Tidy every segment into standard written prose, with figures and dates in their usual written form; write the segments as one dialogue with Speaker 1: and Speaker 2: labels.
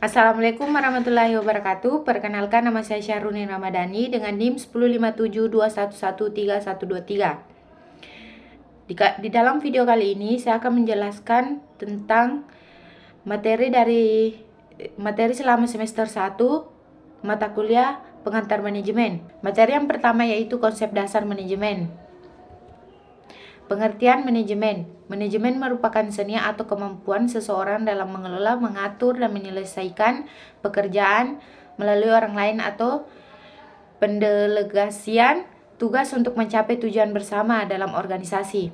Speaker 1: Assalamualaikum warahmatullahi wabarakatuh. Perkenalkan, nama saya Syahruni Ramadhani dengan NIM 10572113123. Di dalam video kali ini saya akan menjelaskan tentang materi selama semester 1 mata kuliah pengantar manajemen. Materi yang pertama yaitu konsep dasar manajemen. Pengertian manajemen. Manajemen merupakan seni atau kemampuan seseorang dalam mengelola, mengatur, dan menyelesaikan pekerjaan melalui orang lain atau pendelegasian tugas untuk mencapai tujuan bersama dalam organisasi.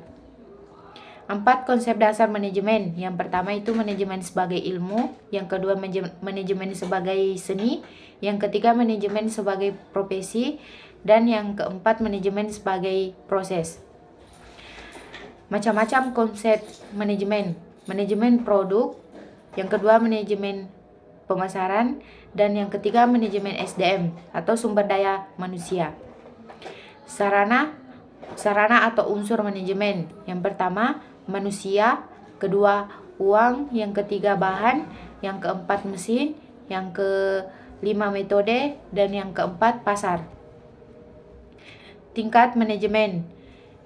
Speaker 1: 4 konsep dasar manajemen. Yang pertama itu manajemen sebagai ilmu, yang kedua manajemen sebagai seni, yang ketiga manajemen sebagai profesi, dan yang keempat manajemen sebagai proses. Macam-macam konsep manajemen. Manajemen produk, yang kedua manajemen pemasaran, dan yang ketiga manajemen SDM atau sumber daya manusia. Sarana atau unsur manajemen. Yang pertama manusia, kedua uang, yang ketiga bahan, yang keempat mesin, yang kelima metode, dan yang keempat pasar. Tingkat manajemen.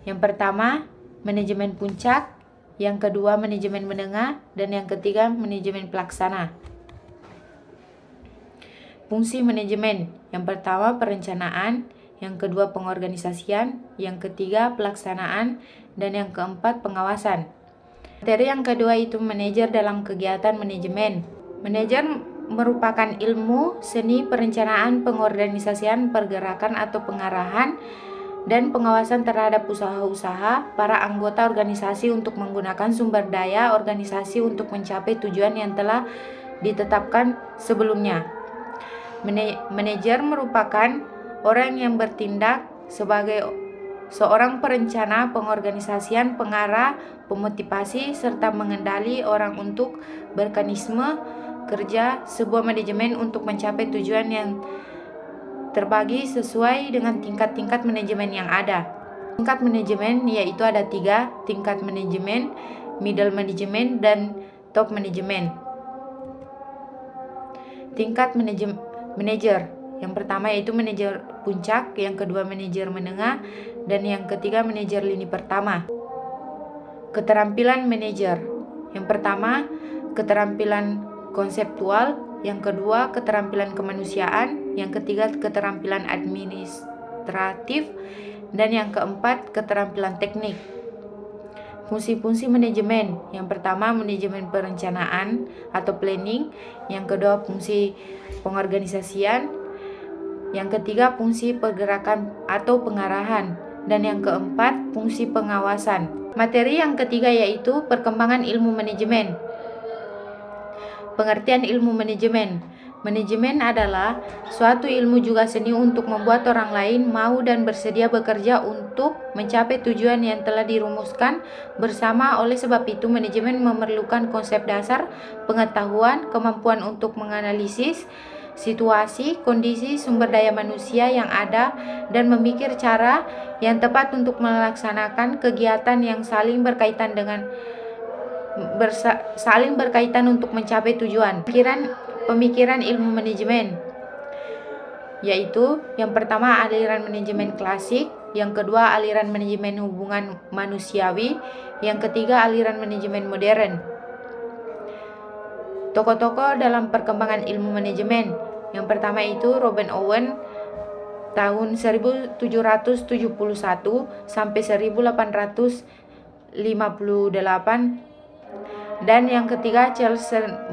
Speaker 1: Yang pertama manajemen puncak, yang kedua manajemen menengah, dan yang ketiga manajemen pelaksana. Fungsi manajemen. Yang pertama perencanaan, yang kedua pengorganisasian, yang ketiga pelaksanaan, dan yang keempat pengawasan. Materi yang kedua itu manajer dalam kegiatan manajemen. Manajer merupakan ilmu seni perencanaan, pengorganisasian, pergerakan atau pengarahan, dan pengawasan terhadap usaha-usaha para anggota organisasi untuk menggunakan sumber daya organisasi untuk mencapai tujuan yang telah ditetapkan sebelumnya. Manajer merupakan orang yang bertindak sebagai seorang perencana, pengorganisasian, pengarah, pemotivasi, serta mengendali orang untuk bermekanisme kerja sebuah manajemen untuk mencapai tujuan yang terbagi sesuai dengan tingkat-tingkat manajemen yang ada. Tingkat manajemen yaitu ada 3, tingkat manajemen, middle management, dan top management. Tingkat manajer. Yang pertama yaitu manajer puncak, yang kedua manajer menengah, dan yang ketiga manajer lini pertama. Keterampilan manajer. Yang pertama, keterampilan konseptual, yang kedua keterampilan kemanusiaan, yang ketiga keterampilan administratif, dan yang keempat keterampilan teknik. Fungsi-fungsi manajemen. Yang pertama manajemen perencanaan atau planning, yang kedua fungsi pengorganisasian, yang ketiga fungsi pergerakan atau pengarahan, dan yang keempat fungsi pengawasan. Materi yang ketiga yaitu perkembangan ilmu manajemen. Pengertian ilmu manajemen. Manajemen adalah suatu ilmu juga seni untuk membuat orang lain mau dan bersedia bekerja untuk mencapai tujuan yang telah dirumuskan bersama. Oleh sebab itu, manajemen memerlukan konsep dasar, pengetahuan, kemampuan untuk menganalisis situasi, kondisi, sumber daya manusia yang ada, dan memikir cara yang tepat untuk melaksanakan kegiatan yang saling berkaitan untuk mencapai tujuan. Pemikiran ilmu manajemen yaitu yang pertama aliran manajemen klasik, yang kedua aliran manajemen hubungan manusiawi, yang ketiga aliran manajemen modern. Tokoh-tokoh dalam perkembangan ilmu manajemen. Yang pertama itu Robert Owen tahun 1771 sampai 1858, dan yang ketiga Charles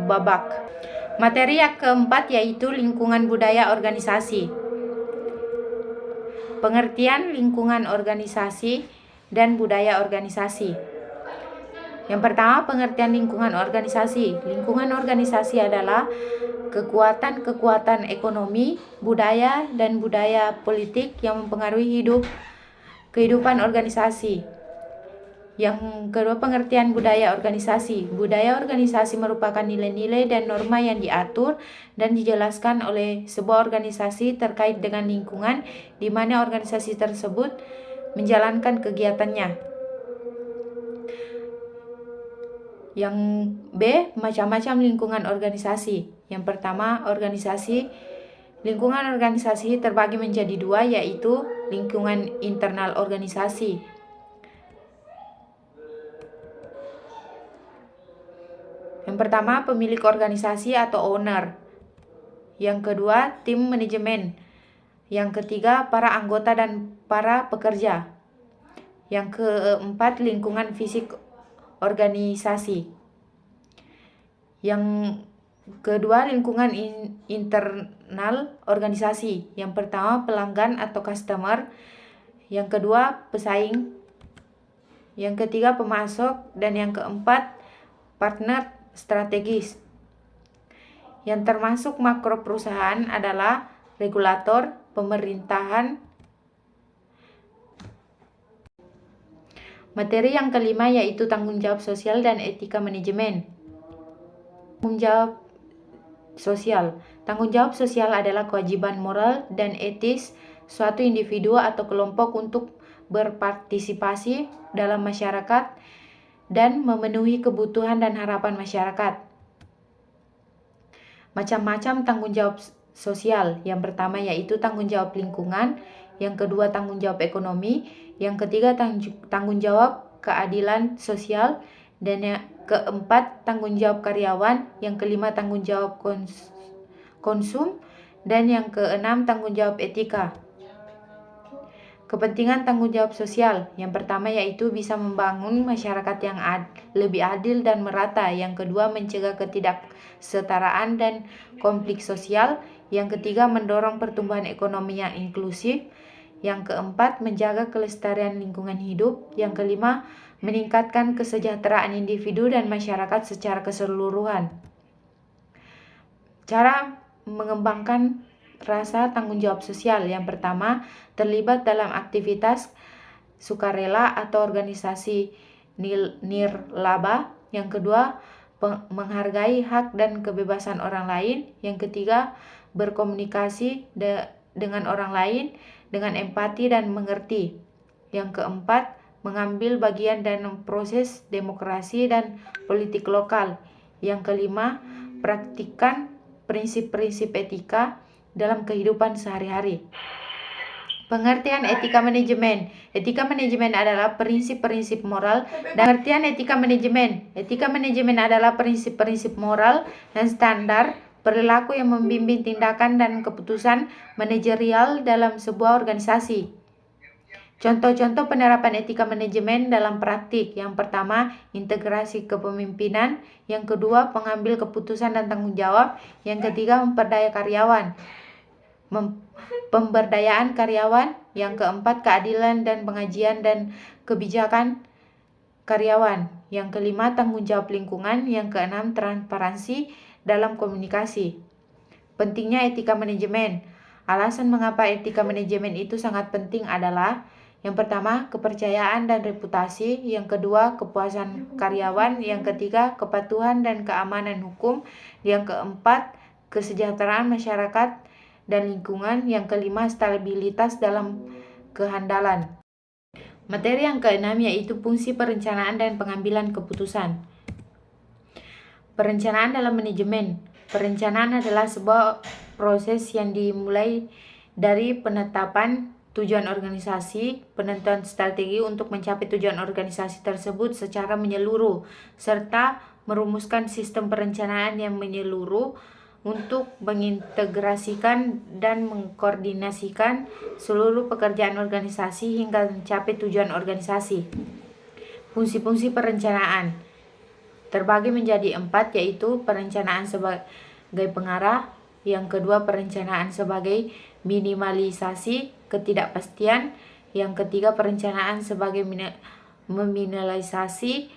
Speaker 1: Babbage. Materi yang keempat yaitu lingkungan budaya organisasi. Pengertian lingkungan organisasi dan budaya organisasi. Yang pertama, pengertian lingkungan organisasi. Lingkungan organisasi adalah kekuatan-kekuatan ekonomi, budaya, dan budaya politik yang mempengaruhi kehidupan organisasi. Yang kedua, pengertian budaya organisasi. Budaya organisasi merupakan nilai-nilai dan norma yang diatur dan dijelaskan oleh sebuah organisasi terkait dengan lingkungan di mana organisasi tersebut menjalankan kegiatannya. Yang B, macam-macam lingkungan organisasi. Yang pertama, organisasi. Lingkungan organisasi terbagi menjadi dua, yaitu lingkungan internal organisasi. Yang pertama, pemilik organisasi atau owner. Yang kedua, tim manajemen. Yang ketiga, para anggota dan para pekerja. Yang keempat, lingkungan fisik organisasi. Yang kedua, lingkungan internal organisasi. Yang pertama, pelanggan atau customer. Yang kedua, pesaing. Yang ketiga, pemasok. Dan yang keempat, partner strategis. Yang termasuk makro perusahaan adalah regulator, pemerintahan. Materi yang kelima yaitu tanggung jawab sosial dan etika manajemen. Tanggung jawab sosial. Tanggung jawab sosial adalah kewajiban moral dan etis suatu individu atau kelompok untuk berpartisipasi dalam masyarakat dan memenuhi kebutuhan dan harapan masyarakat. Macam-macam tanggung jawab sosial. Yang pertama yaitu tanggung jawab lingkungan, yang kedua tanggung jawab ekonomi, yang ketiga tanggung jawab keadilan sosial, dan yang keempat tanggung jawab karyawan, yang kelima tanggung jawab konsum, dan yang keenam tanggung jawab etika. Kepentingan tanggung jawab sosial. Yang pertama yaitu bisa membangun masyarakat yang lebih adil dan merata. Yang kedua, mencegah ketidaksetaraan dan konflik sosial. Yang ketiga, mendorong pertumbuhan ekonomi yang inklusif. Yang keempat, menjaga kelestarian lingkungan hidup. Yang kelima, meningkatkan kesejahteraan individu dan masyarakat secara keseluruhan. Cara mengembangkan rasa tanggung jawab sosial. Yang pertama, terlibat dalam aktivitas sukarela atau organisasi nirlaba. Yang kedua, menghargai hak dan kebebasan orang lain. Yang ketiga, berkomunikasi dengan orang lain dengan empati dan mengerti. Yang keempat, mengambil bagian dalam proses demokrasi dan politik lokal. Yang kelima, praktikkan prinsip-prinsip etika dalam kehidupan sehari-hari. Pengertian etika manajemen. Etika manajemen adalah prinsip-prinsip moral dan pengertian etika manajemen. Etika manajemen adalah prinsip-prinsip moral dan standar perilaku yang membimbing tindakan dan keputusan manajerial dalam sebuah organisasi. Contoh-contoh penerapan etika manajemen dalam praktik. Yang pertama, integrasi kepemimpinan. Yang kedua, pengambil keputusan dan tanggung jawab. Yang ketiga, memperdaya karyawan. Pemberdayaan karyawan. Yang keempat, keadilan dan pengajian dan kebijakan karyawan. Yang kelima, tanggung jawab lingkungan. Yang keenam, transparansi dalam komunikasi. Pentingnya etika manajemen. Alasan mengapa etika manajemen itu sangat penting adalah: yang pertama, kepercayaan dan reputasi. Yang kedua, kepuasan karyawan. Yang ketiga, kepatuhan dan keamanan hukum. Yang keempat, kesejahteraan masyarakat dan lingkungan. Yang kelima, stabilitas dalam kehandalan. Materi yang keenam yaitu fungsi perencanaan dan pengambilan keputusan. Perencanaan dalam manajemen. Perencanaan adalah sebuah proses yang dimulai dari penetapan tujuan organisasi, penentuan strategi untuk mencapai tujuan organisasi tersebut secara menyeluruh, serta merumuskan sistem perencanaan yang menyeluruh untuk mengintegrasikan dan mengkoordinasikan seluruh pekerjaan organisasi hingga mencapai tujuan organisasi. Fungsi-fungsi perencanaan terbagi menjadi 4, yaitu perencanaan sebagai pengarah, yang kedua perencanaan sebagai minimalisasi ketidakpastian, yang ketiga perencanaan sebagai meminimalisasi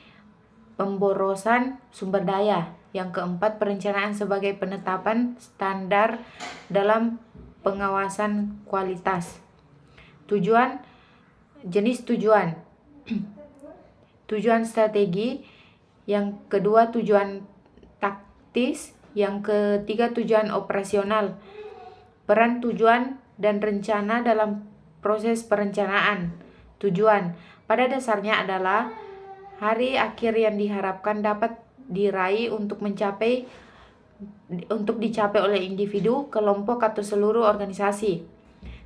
Speaker 1: pemborosan sumber daya, yang keempat perencanaan sebagai penetapan standar dalam pengawasan kualitas. Jenis tujuan. Tujuan strategi, yang kedua tujuan taktis, yang ketiga tujuan operasional. Peran tujuan dan rencana dalam proses perencanaan. Tujuan pada dasarnya adalah hari akhir yang diharapkan dapat diraih untuk mencapai untuk dicapai oleh individu, kelompok, atau seluruh organisasi.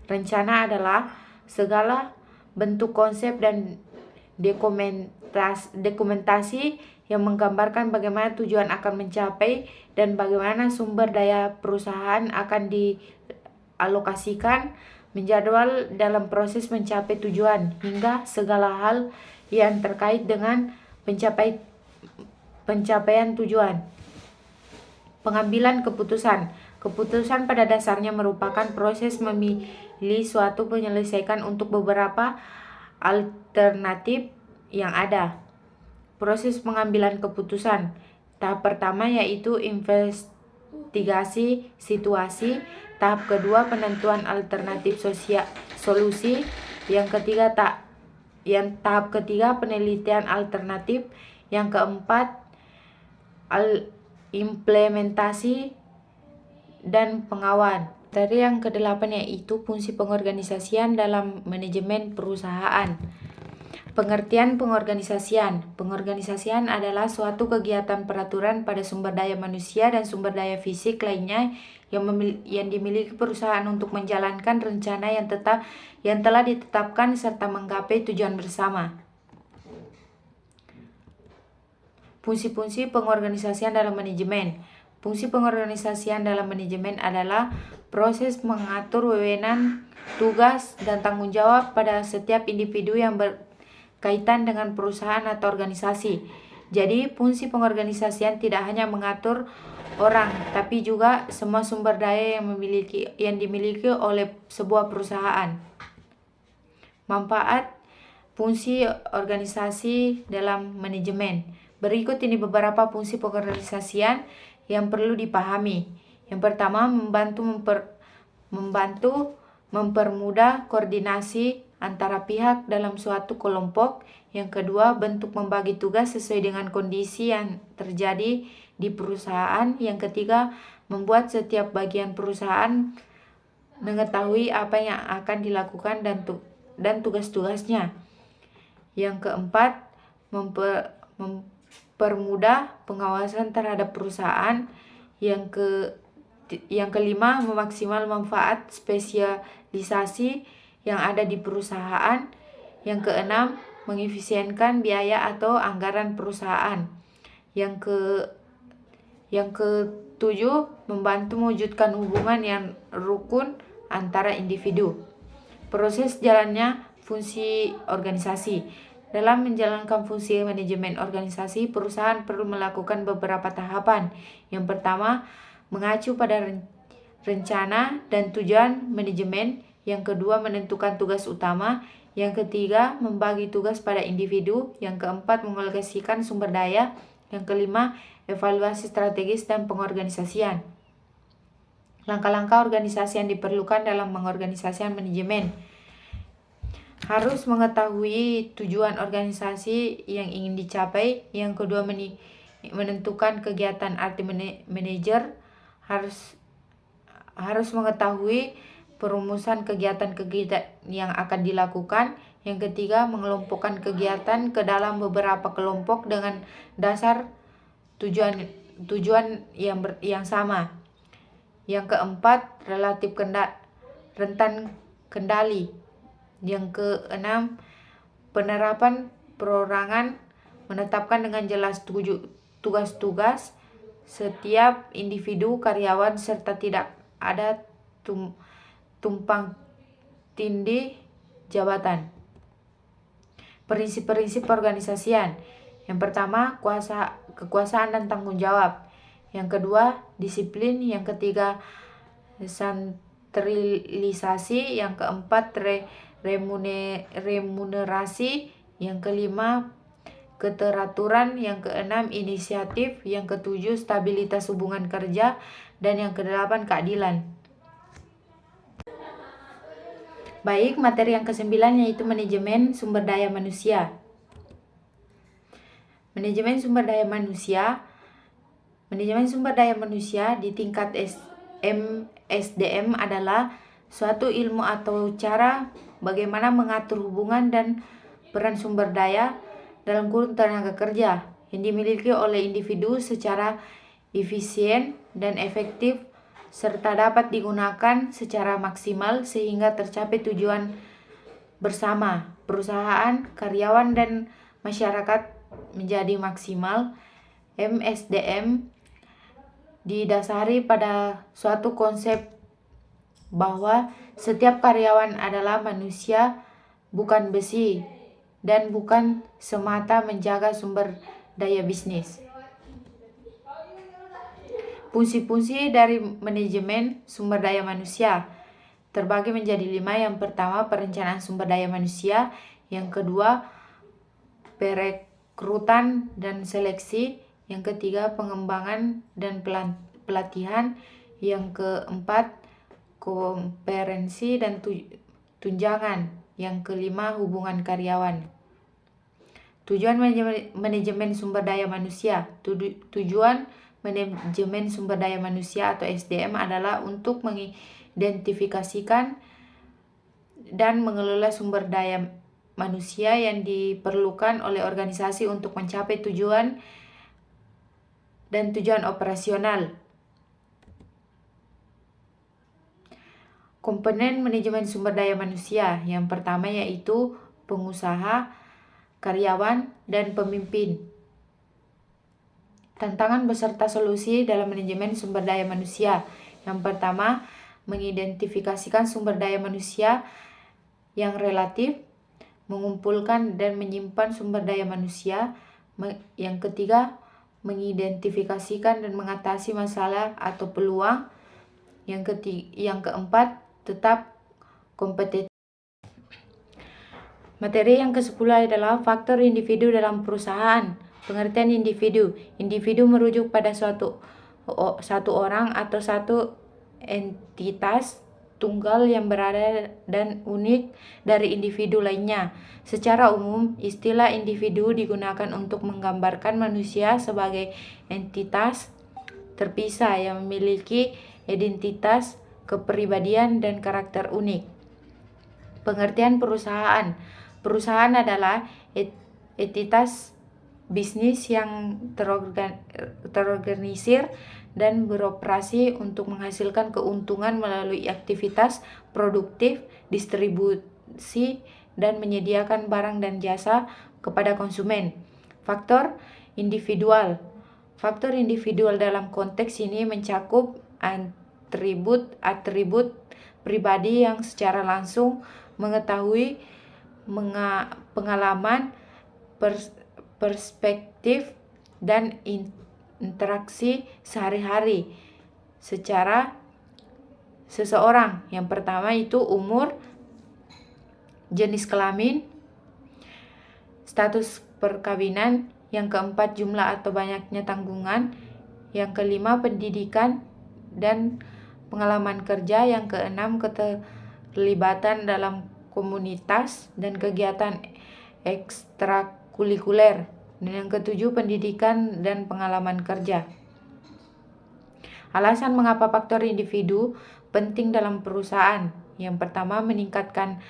Speaker 1: Rencana adalah segala bentuk konsep dan dokumentasi yang menggambarkan bagaimana tujuan akan mencapai dan bagaimana sumber daya perusahaan akan dialokasikan, menjadwal dalam proses mencapai tujuan, hingga segala hal yang terkait dengan pencapaian tujuan. Pengambilan keputusan. Keputusan pada dasarnya merupakan proses memilih suatu penyelesaian untuk beberapa alternatif yang ada. Proses pengambilan keputusan. Tahap pertama yaitu investigasi situasi. Tahap kedua penentuan alternatif solusi. Tahap ketiga penelitian alternatif. Yang keempat implementasi dan pengawalan. Dari yang kedelapan yaitu fungsi pengorganisasian dalam manajemen perusahaan. Pengertian pengorganisasian. Pengorganisasian adalah suatu kegiatan peraturan pada sumber daya manusia dan sumber daya fisik lainnya yang dimiliki perusahaan untuk menjalankan rencana yang telah ditetapkan serta menggapai tujuan bersama. Fungsi-fungsi pengorganisasian dalam manajemen. Fungsi pengorganisasian dalam manajemen adalah proses mengatur wewenang, tugas, dan tanggung jawab pada setiap individu yang berkaitan dengan perusahaan atau organisasi. Jadi, fungsi pengorganisasian tidak hanya mengatur orang, tapi juga semua sumber daya yang dimiliki oleh sebuah perusahaan. Manfaat fungsi organisasi dalam manajemen. Berikut ini beberapa fungsi pengorganisasian yang perlu dipahami. Yang pertama, membantu mempermudah koordinasi antara pihak dalam suatu kelompok. Yang kedua, bentuk membagi tugas sesuai dengan kondisi yang terjadi di perusahaan. Yang ketiga, membuat setiap bagian perusahaan mengetahui apa yang akan dilakukan dan tugas-tugasnya. Yang keempat, mempermudah pengawasan terhadap perusahaan. Yang kelima, memaksimal manfaat spesialisasi yang ada di perusahaan. Yang keenam, mengefisienkan biaya atau anggaran perusahaan. Yang ketujuh, membantu mewujudkan hubungan yang rukun antara individu. Proses jalannya fungsi organisasi. Dalam menjalankan fungsi manajemen organisasi, perusahaan perlu melakukan beberapa tahapan. Yang pertama, mengacu pada rencana dan tujuan manajemen. Yang kedua, menentukan tugas utama. Yang ketiga, membagi tugas pada individu. Yang keempat, mengalokasikan sumber daya. Yang kelima, evaluasi strategis dan pengorganisasian. Langkah-langkah organisasi yang diperlukan dalam mengorganisasikan manajemen. Harus mengetahui tujuan organisasi yang ingin dicapai. Yang kedua, menentukan kegiatan arti manajer. Harus mengetahui perumusan kegiatan-kegiatan yang akan dilakukan. Yang ketiga, mengelompokkan kegiatan ke dalam beberapa kelompok dengan dasar tujuan yang sama. Yang keempat, relatif rentan kendali. Yang keenam, penerapan perorangan, menetapkan dengan jelas tugas-tugas setiap individu, karyawan, serta tidak ada tumpang tindih jabatan. Prinsip-prinsip organisasian. Yang pertama, kekuasaan dan tanggung jawab. Yang kedua, disiplin. Yang ketiga, sentralisasi. Yang keempat, remunerasi. Yang kelima, keteraturan. Yang keenam, inisiatif. Yang ketujuh, stabilitas hubungan kerja. Dan yang kedelapan, keadilan. Baik, materi yang kesembilan yaitu manajemen sumber daya manusia. Manajemen sumber daya manusia. Manajemen sumber daya manusia di tingkat SDM adalah suatu ilmu atau cara bagaimana mengatur hubungan dan peran sumber daya dalam kurun tenaga kerja yang dimiliki oleh individu secara efisien, dan efektif, serta dapat digunakan secara maksimal sehingga tercapai tujuan bersama perusahaan, karyawan, dan masyarakat menjadi maksimal. MSDM didasari pada suatu konsep bahwa setiap karyawan adalah manusia, bukan besi, dan bukan semata menjaga sumber daya bisnis. Fungsi-fungsi dari manajemen sumber daya manusia terbagi menjadi 5. Yang pertama, perencanaan sumber daya manusia. Yang kedua, perekrutan dan seleksi. Yang ketiga, pengembangan dan pelatihan. Yang keempat, kompetensi dan tunjangan. Yang kelima, hubungan karyawan. Tujuan manajemen sumber daya manusia. Tujuan manajemen sumber daya manusia atau SDM adalah untuk mengidentifikasikan dan mengelola sumber daya manusia yang diperlukan oleh organisasi untuk mencapai tujuan dan tujuan operasional. Komponen manajemen sumber daya manusia yang pertama yaitu pengusaha, karyawan, dan pemimpin. Tantangan beserta solusi dalam manajemen sumber daya manusia. Yang pertama, mengidentifikasikan sumber daya manusia yang relatif, mengumpulkan dan menyimpan sumber daya manusia. Yang ketiga, mengidentifikasikan dan mengatasi masalah atau peluang. Yang keempat, tetap kompetitif. Materi yang ke-10 adalah faktor individu dalam perusahaan. Pengertian individu. Individu merujuk pada satu orang atau satu entitas tunggal yang berada dan unik dari individu lainnya. Secara umum, istilah individu digunakan untuk menggambarkan manusia sebagai entitas terpisah yang memiliki identitas, kepribadian, dan karakter unik. Pengertian perusahaan. Perusahaan adalah entitas bisnis yang terorganisir dan beroperasi untuk menghasilkan keuntungan melalui aktivitas produktif, distribusi, dan menyediakan barang dan jasa kepada konsumen. Faktor individual. Faktor individual dalam konteks ini mencakup atribut pribadi yang secara langsung mengetahui pengalaman, perspektif, dan interaksi sehari-hari secara seseorang. Yang pertama itu umur, jenis kelamin, status perkawinan. Yang keempat, jumlah atau banyaknya tanggungan. Yang kelima, pendidikan dan pengalaman kerja. Yang keenam, keterlibatan dalam komunitas dan kegiatan ekstrakurikuler. Dan yang ketujuh, pendidikan dan pengalaman kerja. Alasan mengapa faktor individu penting dalam perusahaan. Yang pertama, meningkatkan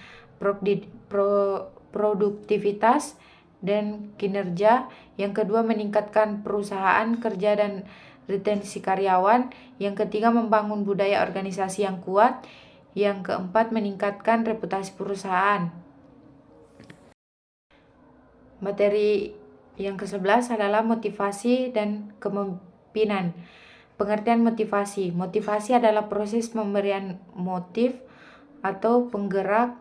Speaker 1: produktivitas dan kinerja. Yang kedua, meningkatkan perusahaan kerja dan retensi karyawan. Yang ketiga, membangun budaya organisasi yang kuat. Yang keempat, meningkatkan reputasi perusahaan. Materi yang ke-11 adalah motivasi dan kepemimpinan. Pengertian motivasi. Motivasi adalah proses pemberian motif atau penggerak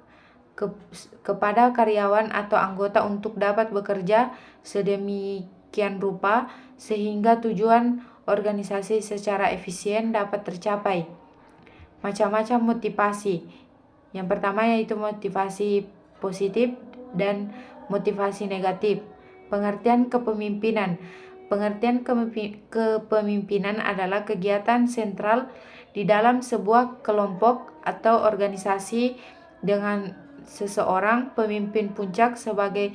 Speaker 1: kepada karyawan atau anggota untuk dapat bekerja sedemikian rupa sehingga tujuan organisasi secara efisien dapat tercapai. Macam-macam motivasi. Yang pertama yaitu motivasi positif dan motivasi negatif. Pengertian kepemimpinan. Pengertian kepemimpinan adalah kegiatan sentral di dalam sebuah kelompok atau organisasi dengan seseorang pemimpin puncak sebagai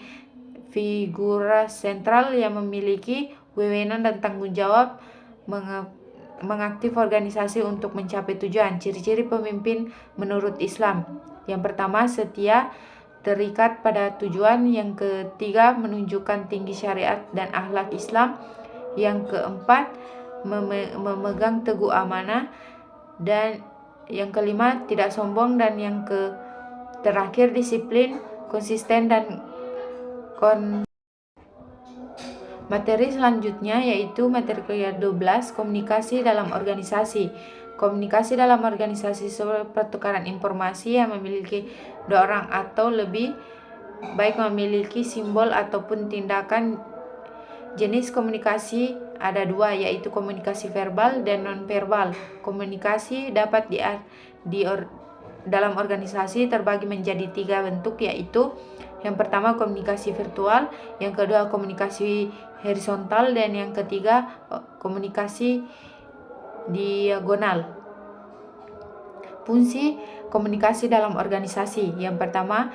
Speaker 1: figura sentral yang memiliki wewenang dan tanggung jawab mengaktif organisasi untuk mencapai tujuan. Ciri-ciri pemimpin menurut Islam. Yang pertama, setia, terikat pada tujuan. Yang ketiga, menunjukkan tinggi syariat dan akhlak Islam. Yang keempat, memegang teguh amanah, dan yang kelima tidak sombong, dan yang terakhir disiplin, konsisten, dan Materi selanjutnya yaitu materi ke-12, komunikasi dalam organisasi. Komunikasi dalam organisasi sebagai pertukaran informasi yang memiliki dua orang atau lebih, baik memiliki simbol ataupun tindakan. Jenis komunikasi ada dua, yaitu komunikasi verbal dan non-verbal. Komunikasi dapat dalam organisasi terbagi menjadi 3 bentuk, yaitu yang pertama komunikasi virtual, yang kedua komunikasi horizontal, dan yang ketiga komunikasi diagonal. Fungsi komunikasi dalam organisasi: yang pertama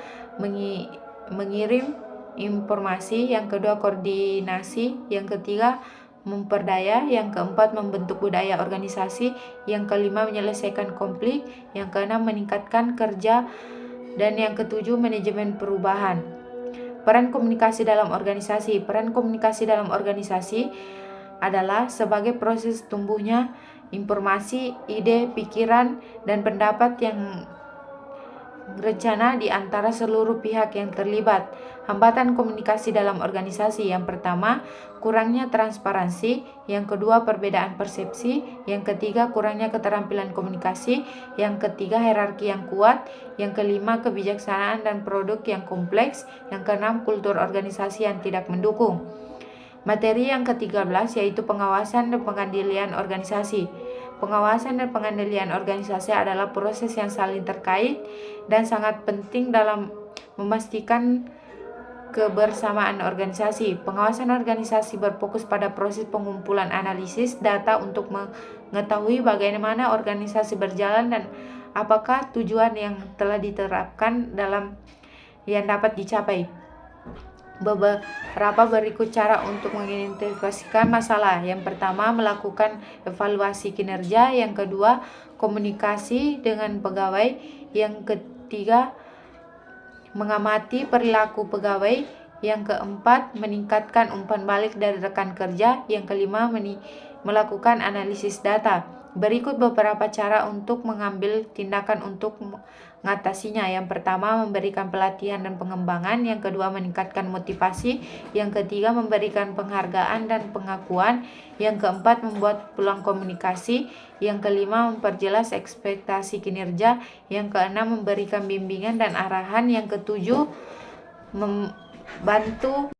Speaker 1: mengirim informasi, yang kedua koordinasi, yang ketiga memperdaya, yang keempat membentuk budaya organisasi, yang kelima menyelesaikan konflik, yang keenam meningkatkan kerja, dan yang ketujuh manajemen perubahan. Peran komunikasi dalam organisasi. Peran komunikasi dalam organisasi adalah sebagai proses tumbuhnya informasi, ide, pikiran, dan pendapat yang rencana di antara seluruh pihak yang terlibat. Hambatan komunikasi dalam organisasi: yang pertama, kurangnya transparansi, yang kedua, perbedaan persepsi, yang ketiga, kurangnya keterampilan komunikasi, yang ketiga, hierarki yang kuat, yang kelima, kebijaksanaan dan produk yang kompleks, yang keenam, kultur organisasi yang tidak mendukung. Materi yang ke-13 yaitu pengawasan dan pengendalian organisasi. Pengawasan dan pengendalian organisasi adalah proses yang saling terkait dan sangat penting dalam memastikan kebersamaan organisasi. Pengawasan organisasi berfokus pada proses pengumpulan analisis data untuk mengetahui bagaimana organisasi berjalan dan apakah tujuan yang telah diterapkan yang dapat dicapai. Beberapa berikut cara untuk mengidentifikasikan masalah. Yang pertama, melakukan evaluasi kinerja. Yang kedua, komunikasi dengan pegawai. Yang ketiga, mengamati perilaku pegawai. Yang keempat, meningkatkan umpan balik dari rekan kerja. Yang kelima, melakukan analisis data. Berikut beberapa cara untuk mengambil tindakan untuk mengatasinya. Yang pertama, memberikan pelatihan dan pengembangan. Yang kedua, meningkatkan motivasi. Yang ketiga, memberikan penghargaan dan pengakuan. Yang keempat, membuat peluang komunikasi. Yang kelima, memperjelas ekspektasi kinerja. Yang keenam, memberikan bimbingan dan arahan. Yang ketujuh, membantu